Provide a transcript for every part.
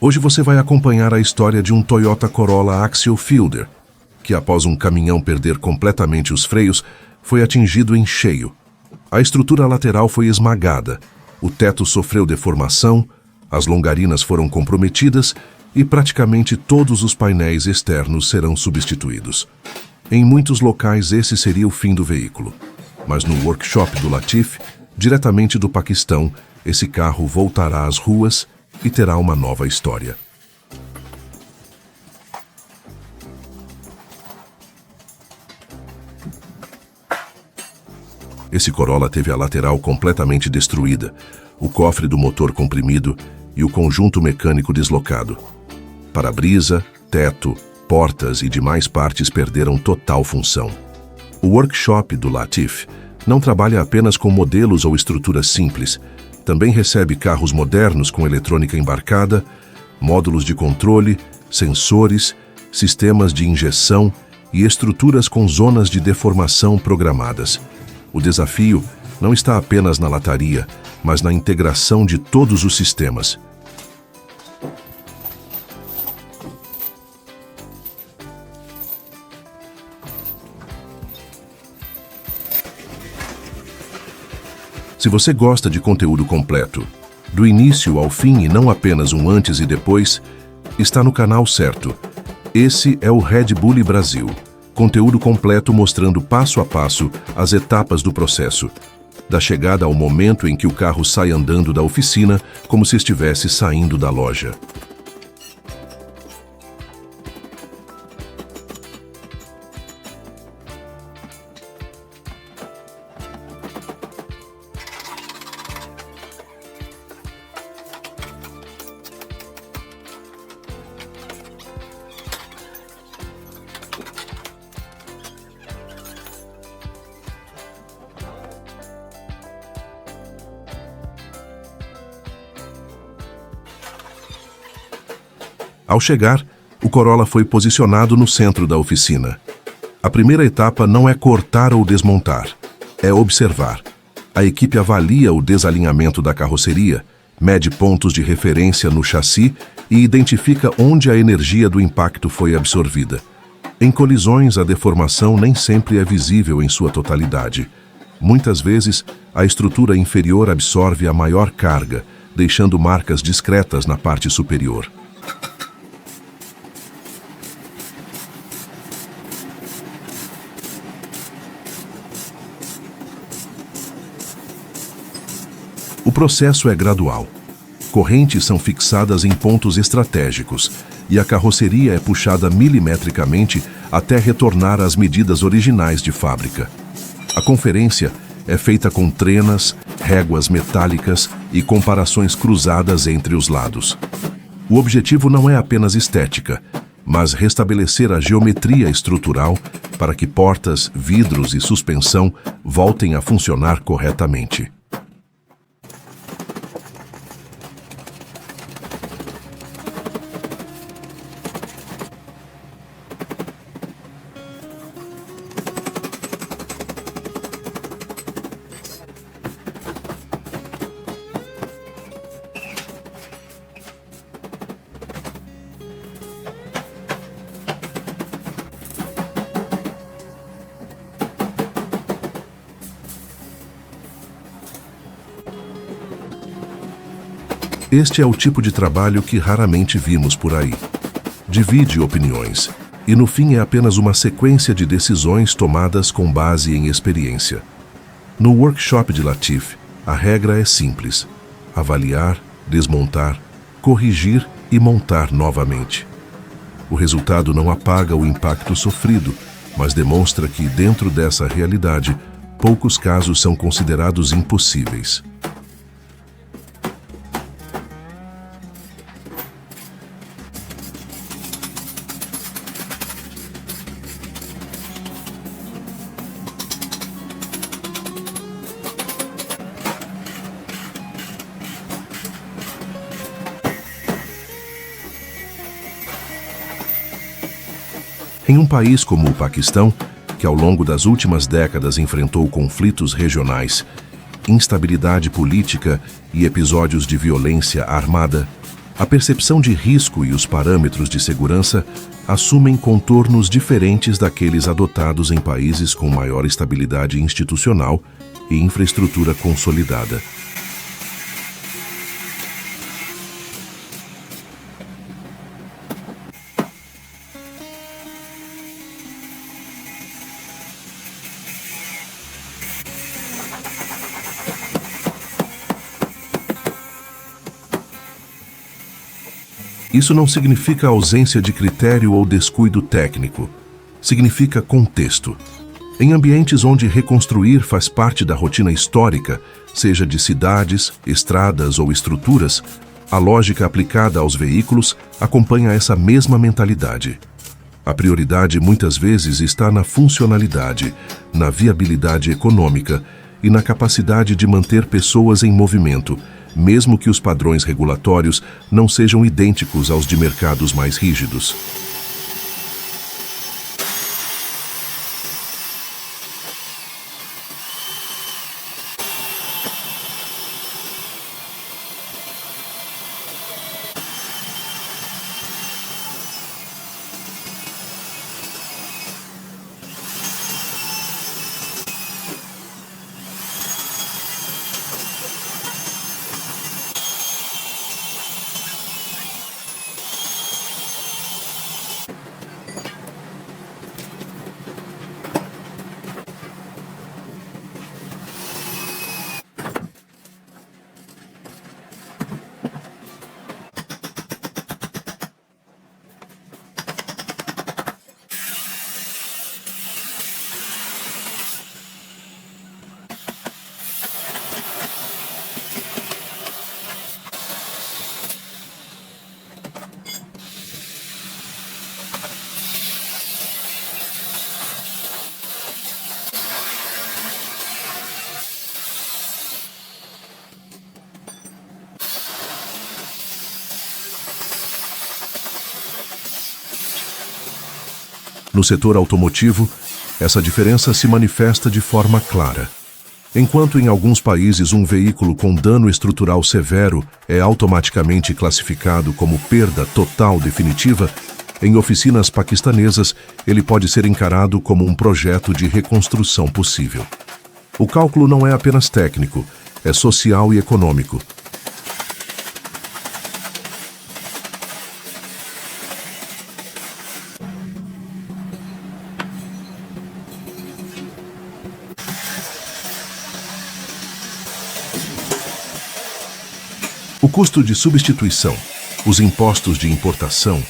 Hoje você vai acompanhar a história de um Toyota Corolla Axial Fielder, que após um caminhão perder completamente os freios, foi atingido em cheio. A estrutura lateral foi esmagada, o teto sofreu deformação, as longarinas foram comprometidas e praticamente todos os painéis externos serão substituídos. Em muitos locais esse seria o fim do veículo, mas no workshop do Latif, diretamente do Paquistão, esse carro voltará às ruas e terá uma nova história. Esse Corolla teve a lateral completamente destruída, o cofre do motor comprimido e o conjunto mecânico deslocado. Para-brisa, teto, portas e demais partes perderam total função. O workshop do Latif não trabalha apenas com modelos ou estruturas simples, também recebe carros modernos com eletrônica embarcada, módulos de controle, sensores, sistemas de injeção e estruturas com zonas de deformação programadas. O desafio não está apenas na lataria, mas na integração de todos os sistemas. Se você gosta de conteúdo completo, do início ao fim e não apenas um antes e depois, está no canal certo. Esse é o Red Bull Brasil. Conteúdo completo mostrando passo a passo as etapas do processo, da chegada ao momento em que o carro sai andando da oficina como se estivesse saindo da loja. Ao chegar, o Corolla foi posicionado no centro da oficina. A primeira etapa não é cortar ou desmontar, é observar. A equipe avalia o desalinhamento da carroceria, mede pontos de referência no chassi e identifica onde a energia do impacto foi absorvida. Em colisões, a deformação nem sempre é visível em sua totalidade. Muitas vezes, a estrutura inferior absorve a maior carga, deixando marcas discretas na parte superior. O processo é gradual. Correntes são fixadas em pontos estratégicos e a carroceria é puxada milimetricamente até retornar às medidas originais de fábrica. A conferência é feita com trenas, réguas metálicas e comparações cruzadas entre os lados. O objetivo não é apenas estética, mas restabelecer a geometria estrutural para que portas, vidros e suspensão voltem a funcionar corretamente. Este é o tipo de trabalho que raramente vimos por aí. Divide opiniões, e no fim é apenas uma sequência de decisões tomadas com base em experiência. No workshop de Latif, a regra é simples: avaliar, desmontar, corrigir e montar novamente. O resultado não apaga o impacto sofrido, mas demonstra que, dentro dessa realidade, poucos casos são considerados impossíveis. Em um país como o Paquistão, que ao longo das últimas décadas enfrentou conflitos regionais, instabilidade política e episódios de violência armada, A percepção de risco e os parâmetros de segurança assumem contornos diferentes daqueles adotados em países com maior estabilidade institucional e infraestrutura consolidada. Isso não significa ausência de critério ou descuido técnico. Significa contexto. Em ambientes onde reconstruir faz parte da rotina histórica, seja de cidades, estradas ou estruturas, a lógica aplicada aos veículos acompanha essa mesma mentalidade. A prioridade muitas vezes está na funcionalidade, na viabilidade econômica e na capacidade de manter pessoas em movimento, mesmo que os padrões regulatórios não sejam idênticos aos de mercados mais rígidos. No setor automotivo, essa diferença se manifesta de forma clara. Enquanto em alguns países um veículo com dano estrutural severo é automaticamente classificado como perda total definitiva, em oficinas paquistanesas ele pode ser encarado como um projeto de reconstrução possível. O cálculo não é apenas técnico, é social e econômico. O custo de substituição, os impostos de importação,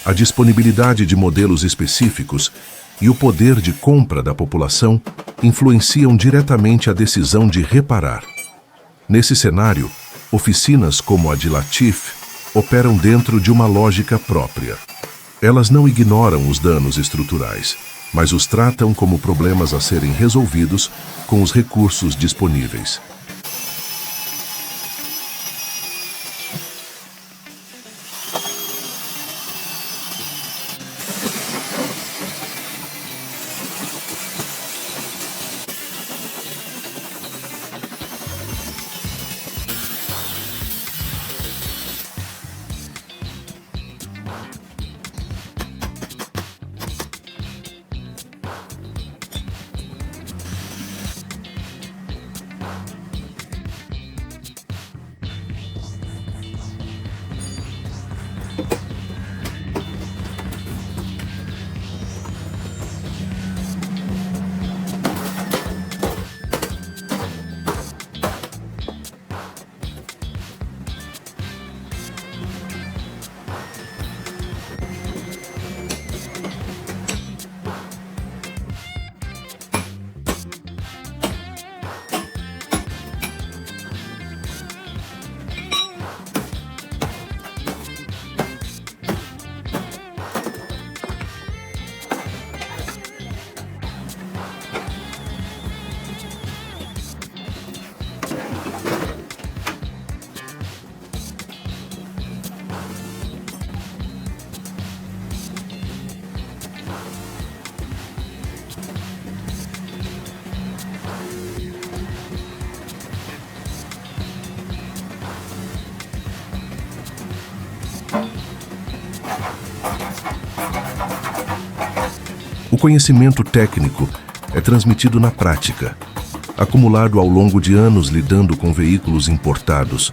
a disponibilidade de modelos específicos e o poder de compra da população influenciam diretamente a decisão de reparar. Nesse cenário, oficinas como a de Latif operam dentro de uma lógica própria. Elas não ignoram os danos estruturais, mas os tratam como problemas a serem resolvidos com os recursos disponíveis. conhecimento técnico é transmitido na prática, acumulado ao longo de anos lidando com veículos importados,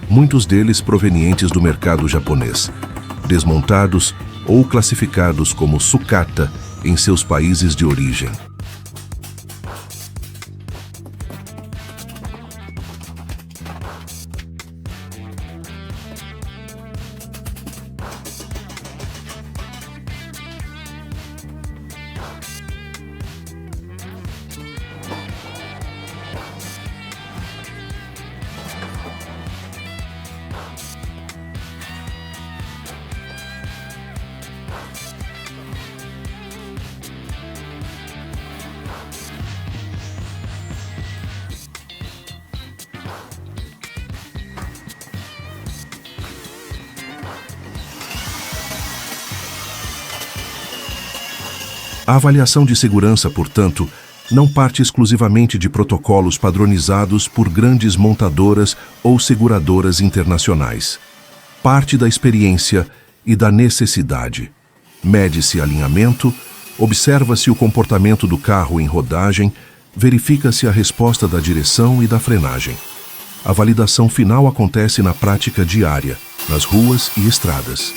muitos deles provenientes do mercado japonês, desmontados ou classificados como sucata em seus países de origem. A avaliação de segurança, portanto, não parte exclusivamente de protocolos padronizados por grandes montadoras ou seguradoras internacionais. Parte da experiência e da necessidade. Mede-se alinhamento, observa-se o comportamento do carro em rodagem, verifica-se a resposta da direção e da frenagem. A validação final acontece na prática diária, nas ruas e estradas.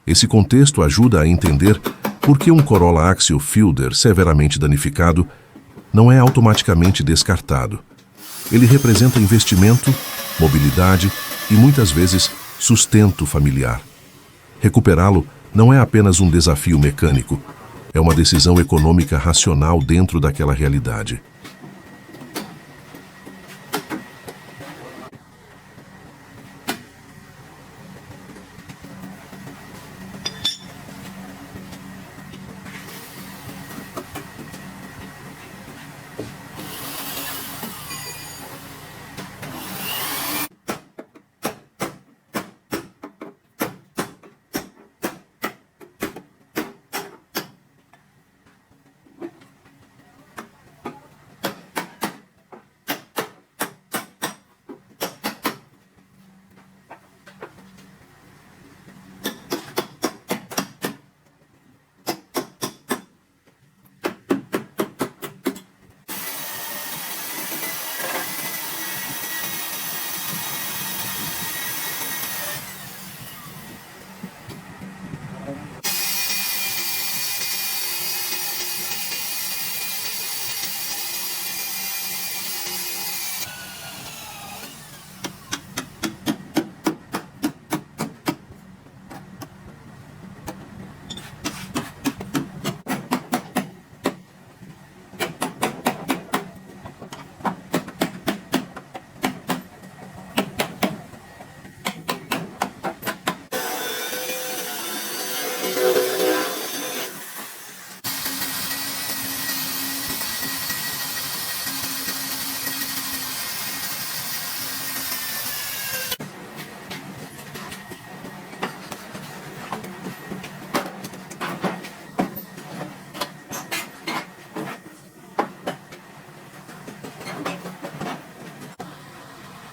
Esse contexto ajuda a entender por que um Corolla Axial Fielder severamente danificado não é automaticamente descartado. Ele representa investimento, mobilidade e, muitas vezes, sustento familiar. Recuperá-lo não é apenas um desafio mecânico, é uma decisão econômica racional dentro daquela realidade.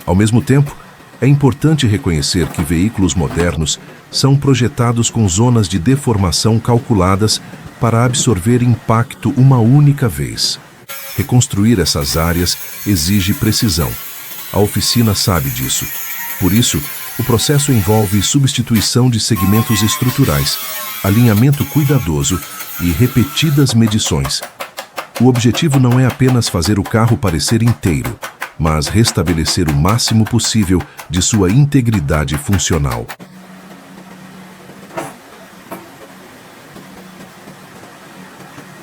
Ao mesmo tempo, é importante reconhecer que veículos modernos são projetados com zonas de deformação calculadas para absorver impacto uma única vez. Reconstruir essas áreas exige precisão. A oficina sabe disso. Por isso, o processo envolve substituição de segmentos estruturais, alinhamento cuidadoso e repetidas medições. O objetivo não é apenas fazer o carro parecer inteiro, mas restabelecer o máximo possível de sua integridade funcional.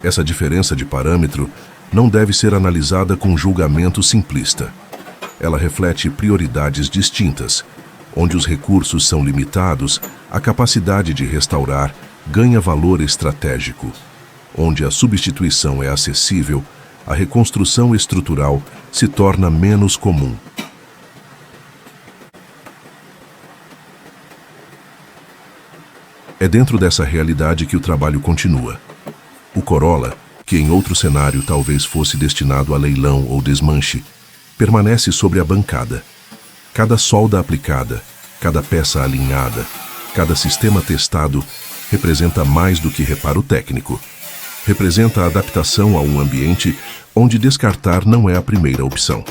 Essa diferença de parâmetro não deve ser analisada com julgamento simplista. Ela reflete prioridades distintas. Onde os recursos são limitados, a capacidade de restaurar ganha valor estratégico. Onde a substituição é acessível, a reconstrução estrutural se torna menos comum. É dentro dessa realidade que o trabalho continua. O Corolla, que em outro cenário talvez fosse destinado a leilão ou desmanche, permanece sobre a bancada. Cada solda aplicada, cada peça alinhada, cada sistema testado representa mais do que reparo técnico. representa a adaptação a um ambiente onde descartar não é a primeira opção.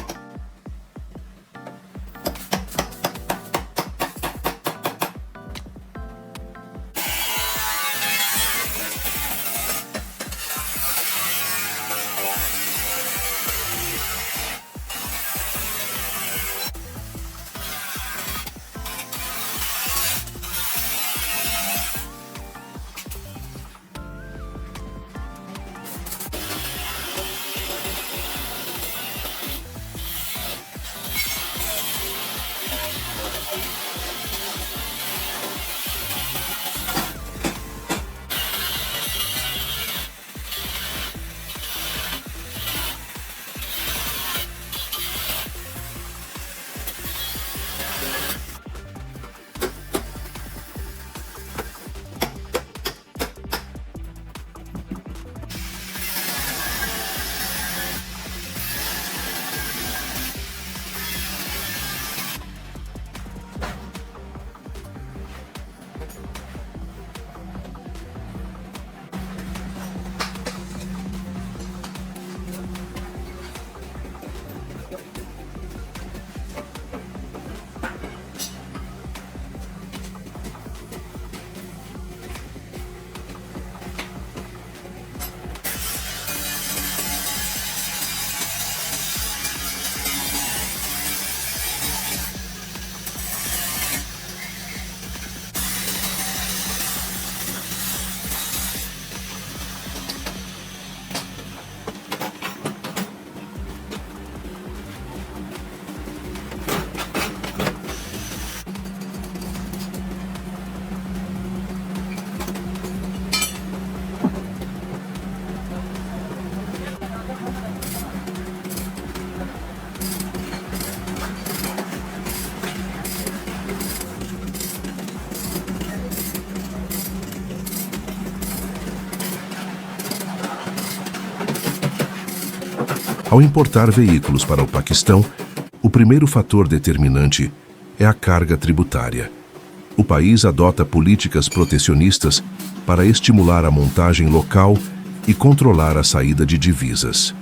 Ao importar veículos para o Paquistão, o primeiro fator determinante é a carga tributária. O país adota políticas protecionistas para estimular a montagem local e controlar a saída de divisas.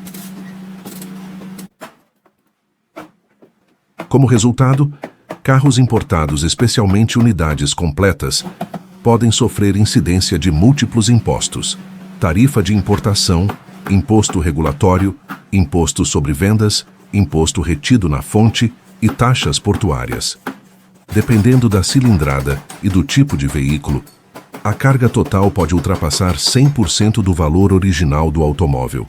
Como resultado, carros importados, especialmente unidades completas, podem sofrer incidência de múltiplos impostos: tarifa de importação, imposto regulatório, imposto sobre vendas, imposto retido na fonte e taxas portuárias. Dependendo da cilindrada e do tipo de veículo, a carga total pode ultrapassar 100% do valor original do automóvel.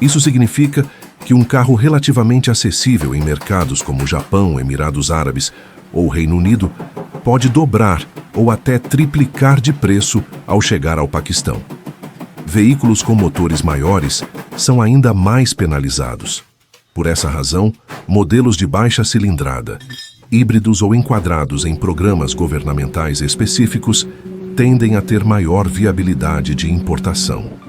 Isso significa que um carro relativamente acessível em mercados como Japão, Emirados Árabes ou Reino Unido pode dobrar ou até triplicar de preço ao chegar ao Paquistão. Veículos com motores maiores são ainda mais penalizados. Por essa razão, modelos de baixa cilindrada, híbridos ou enquadrados em programas governamentais específicos, tendem a ter maior viabilidade de importação.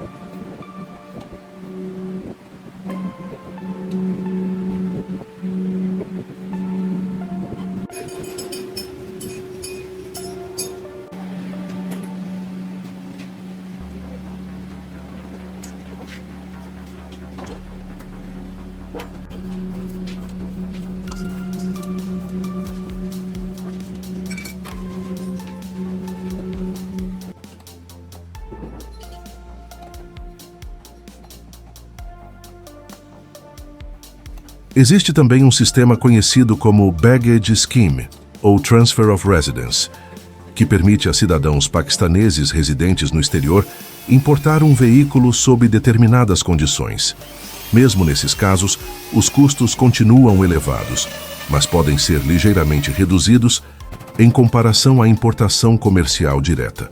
Existe também um sistema conhecido como Baggage Scheme, ou Transfer of Residence, que permite a cidadãos paquistaneses residentes no exterior importar um veículo sob determinadas condições. Mesmo nesses casos, os custos continuam elevados, mas podem ser ligeiramente reduzidos em comparação à importação comercial direta.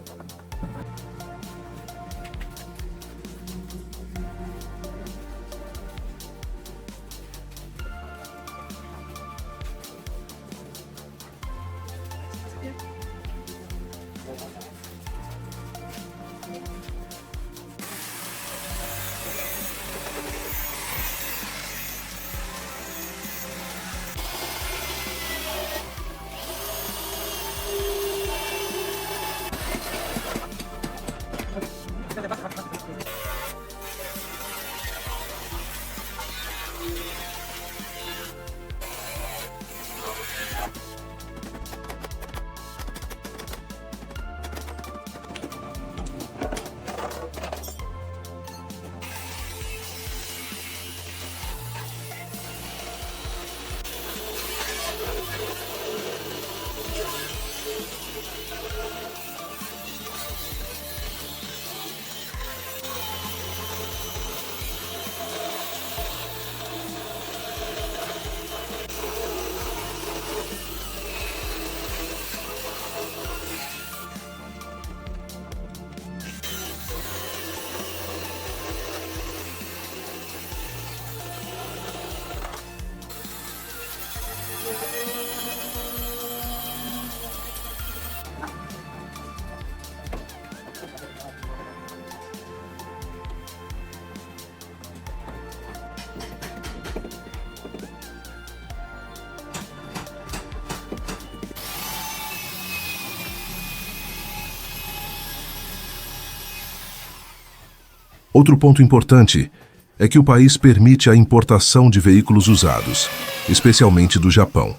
Outro ponto importante é que o país permite a importação de veículos usados, especialmente do Japão.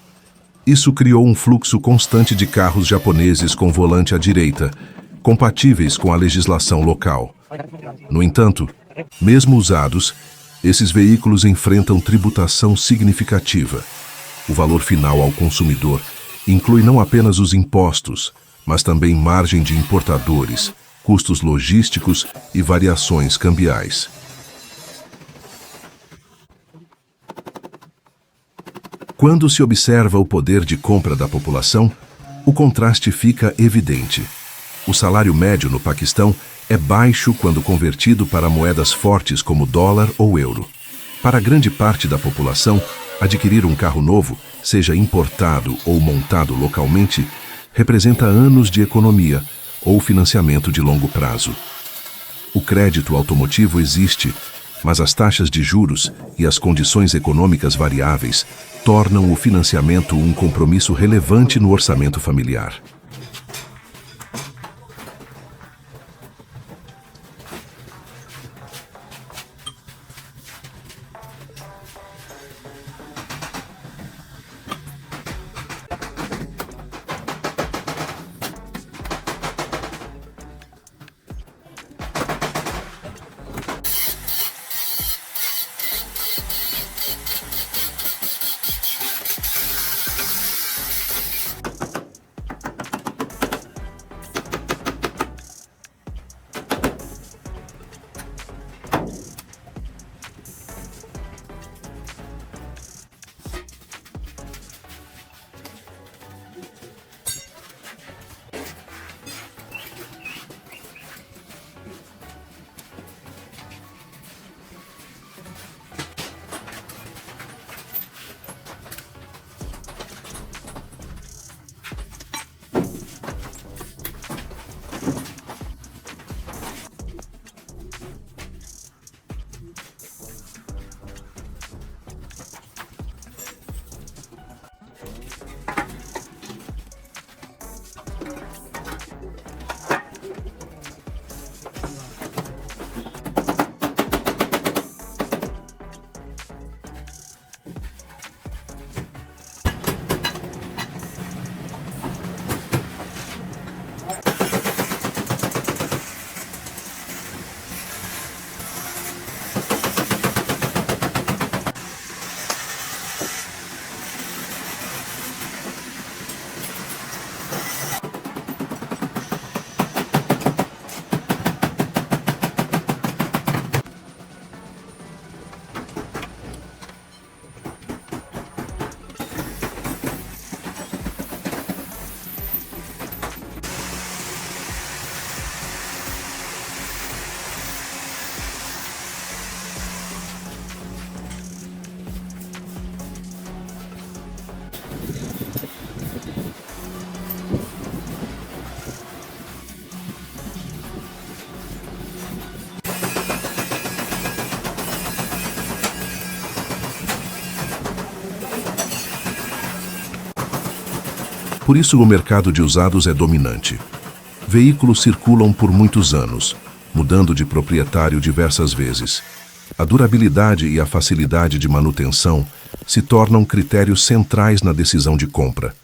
Isso criou um fluxo constante de carros japoneses com volante à direita, compatíveis com a legislação local. No entanto, mesmo usados, esses veículos enfrentam tributação significativa. O valor final ao consumidor inclui não apenas os impostos, mas também margem de importadores, custos logísticos e variações cambiais. Quando se observa o poder de compra da população, o contraste fica evidente. O salário médio no Paquistão é baixo quando convertido para moedas fortes como dólar ou euro. Para grande parte da população, adquirir um carro novo, seja importado ou montado localmente, representa anos de economia ou financiamento de longo prazo. O crédito automotivo existe, mas as taxas de juros e as condições econômicas variáveis tornam o financiamento um compromisso relevante no orçamento familiar. Por isso o mercado de usados é dominante. Veículos circulam por muitos anos, mudando de proprietário diversas vezes. A durabilidade e a facilidade de manutenção se tornam critérios centrais na decisão de compra.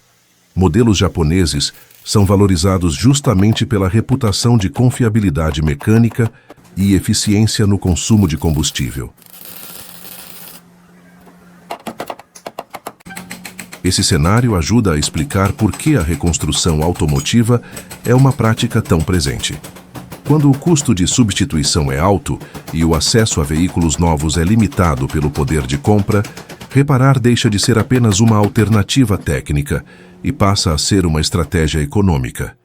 Modelos japoneses são valorizados justamente pela reputação de confiabilidade mecânica e eficiência no consumo de combustível. Esse cenário ajuda a explicar por que a reconstrução automotiva é uma prática tão presente. Quando o custo de substituição é alto e o acesso a veículos novos é limitado pelo poder de compra, reparar deixa de ser apenas uma alternativa técnica e passa a ser uma estratégia econômica.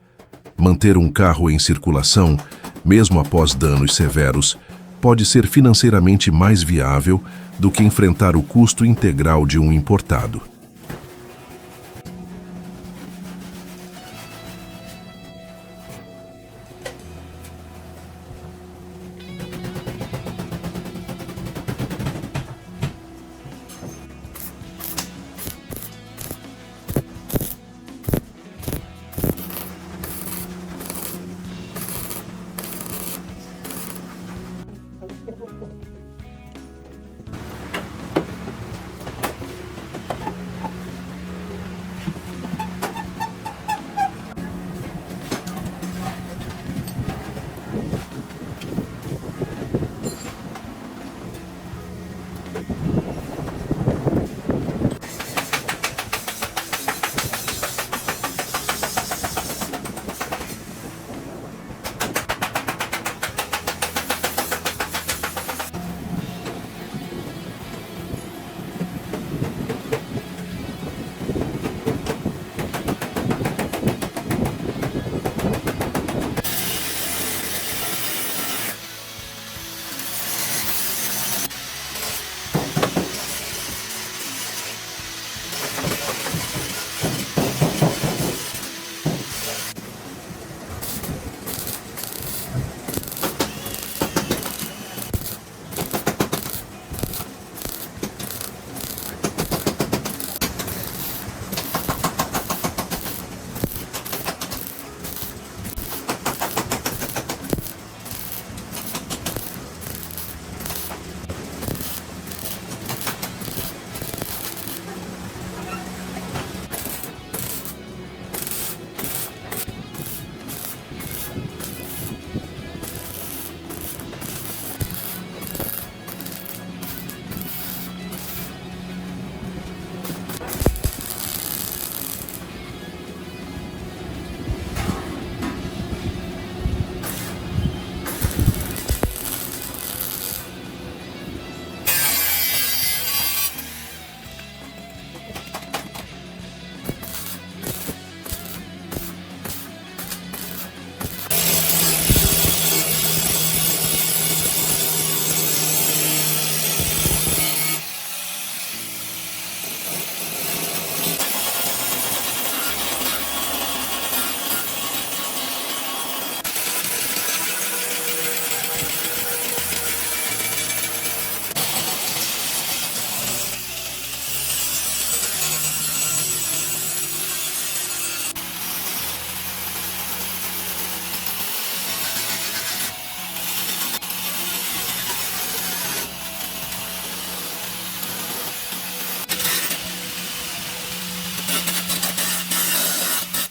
Manter um carro em circulação, mesmo após danos severos, pode ser financeiramente mais viável do que enfrentar o custo integral de um importado.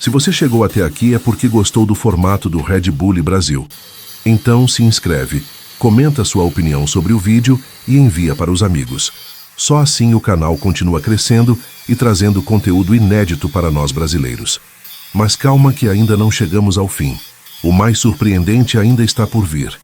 Se você chegou até aqui é porque gostou do formato do Red Bull Brasil. Então se inscreve, comenta sua opinião sobre o vídeo e envia para os amigos. Só assim o canal continua crescendo e trazendo conteúdo inédito para nós brasileiros. Mas calma que ainda não chegamos ao fim. O mais surpreendente ainda está por vir.